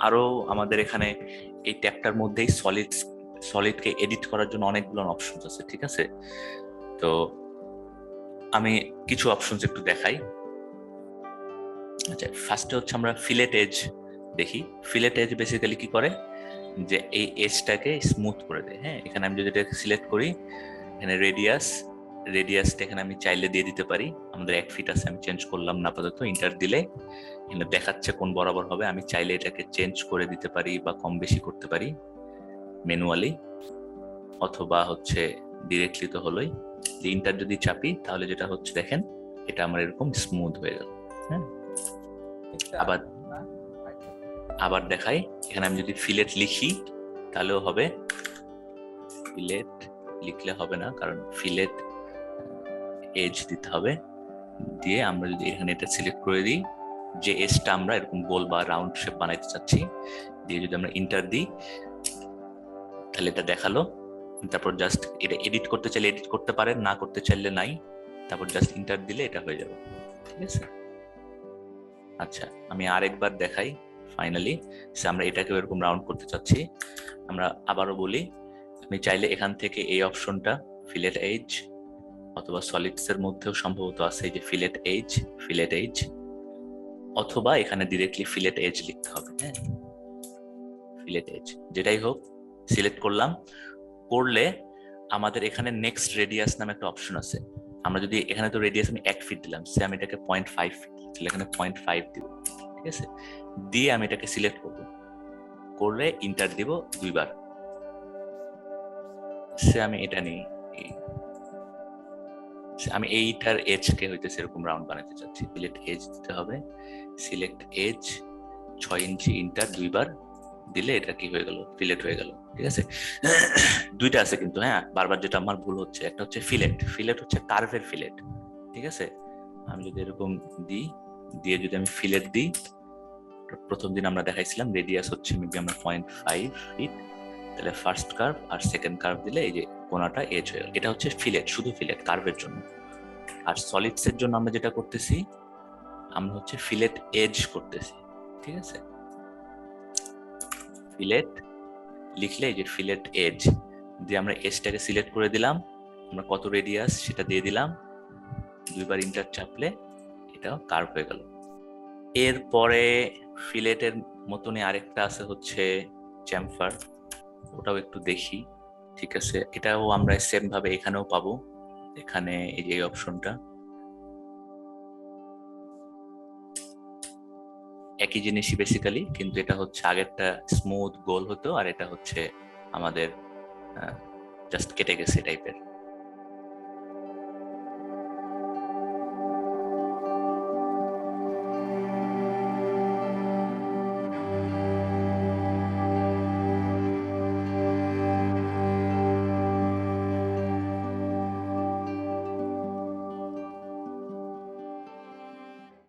আরো আমাদের এখানে এই ট্যাগটার মধ্যেই সলিডকে এডিট করার জন্য অনেকগুলো অপশন আছে, ঠিক আছে? তো আমি কিছু অপশনস একটু দেখাই। আচ্ছা, ফার্স্টে হচ্ছে আমরা ফিলেট এজ দেখি। ফিলেট এজ বেসিক্যালি কি করে, যে এই এজটাকে স্মুথ করে দেয়। হ্যাঁ, এখানে আমি যদি এটাকে সিলেক্ট করি, এখানে রেডিয়াসটা এখানে আমি চাইলে দিয়ে দিতে পারি। আমাদের 1 ফিট আছে, আমি চেঞ্জ করলাম না আপাতত। ইন্টার দিলে এখানে দেখাচ্ছে কোন বরাবর হবে। আমি চাইলে এটাকে চেঞ্জ করে দিতে পারি বা কম বেশি করতে পারি ম্যানুয়ালি, অথবা হচ্ছে ডিরেক্টলি তো হলোই। ইন্টার যদি চাপি তাহলে যেটা হচ্ছে দেখেন, এটা আমার এরকম স্মুথ হয়ে গেল। হ্যাঁ, আবার দেখাই, এখানে আমি যদি ফিলেট লিখি তাহলেও হবে। ফিলেট লিখলে হবে না, কারণ ফিলেট এজ দিতে হবে। দিয়ে আমরা যদি এখানে এটা সিলেক্ট করে দিই, যে এজটা আমরা এরকম গোল বা রাউন্ড শেপ বানাইতে চাচ্ছি, দিয়ে যদি আমরা ইন্টার দিই তাহলে এটা দেখালো। তারপর জাস্ট এটা এডিট করতে চাইলে এডিট করতে পারেন, না করতে চাইলে নাই। তারপর জাস্ট ইন্টার দিলে এটা হয়ে যাবে, ঠিক আছে? আচ্ছা, আমি আরেকবার দেখাই। ফাইনালি আমরা এটাকে এরকম রাউন্ড করতে চাচ্ছি। আমরা আবারও বলি, আপনি চাইলে এখান থেকে এই অপশনটা ফিলেট এজ, অথবা সলিডস এর মধ্যেও সম্ভবত আছে এই যে ফিলেট এজ, অথবা এখানে ডিরেক্টলি ফিলেট এজ লিখতে হবে। হ্যাঁ, ফিলেট এজ যেটাই হোক সিলেক্ট করলাম। করলে আমাদের এখানে নেক্সট রেডিয়াস নামে একটা অপশন আছে। আমরা যদি এখানে তো রেডিয়াস আমি 1 ফিট দিলাম, সে আমি এটাকে 0.5 ফিট, তাহলে এখানে 0.5 দিব, ঠিক আছে? দিয়ে আমি এটাকে সিলেক্ট করব, করলে ইন্টার দিব 2 বার। সে আমি এটা নিই, আমি এইটার এজ কে হইতেছে এরকম রাউন্ড বানাতে চাচ্ছি। ফিলেট এজ দিতে হবে, সিলেক্ট এজ 6 ইঞ্চি, ইন্টার 2 বার দিলে এটা কি হয়ে গেল, ফিলেট হয়ে গেল, ঠিক আছে? দুইটা আছে কিন্তু, হ্যাঁ, বারবার যেটা আমার ভুল হচ্ছে, একটা হচ্ছে ফিলেট হচ্ছে কার্ভের ফিলেট, ঠিক আছে? আমি যদি এরকম দিই, দিয়ে যদি আমি ফিলেট দিই, প্রথম দিন আমরা দেখাইছিলাম রেডিয়াস হচ্ছে মেবি আমরা 0.5 ফিট, তাহলে ফার্স্ট কার্ভ আর সেকেন্ড কার্ভ দিলে এই যে কোনাটা এজ হয়ে গেল। এটা হচ্ছে ফিলেট, শুধু ফিলেট কার্ভের জন্য। আর সলিডস এর জন্য আমরা যেটা করতেছি, আমরা হচ্ছে ফিলেট এজ করতেছি, ঠিক আছে? ফিলেট লিখলে এই যে ফিলেট এজ দিয়ে আমরা এজটাকে সিলেক্ট করে দিলাম, আমরা কত রেডিয়াস সেটা দিয়ে দিলাম, 2 বার ইন্টার চাপলে এটাও কার্ভ হয়ে গেল। এরপরে ফিলেটের মতনই আরেকটা আছে হচ্ছে চ্যামফার, ওটাও একটু দেখি, ঠিক আছে? এটাও আমরা সেম ভাবে এখানেও পাবো। এখানে এই যে অপশনটা একই জিনিসই বেসিক্যালি, কিন্তু এটা হচ্ছে আগেরটা স্মুথ গোল হতো, আর এটা হচ্ছে আমাদের জাস্ট কেটে গেছে টাইপের।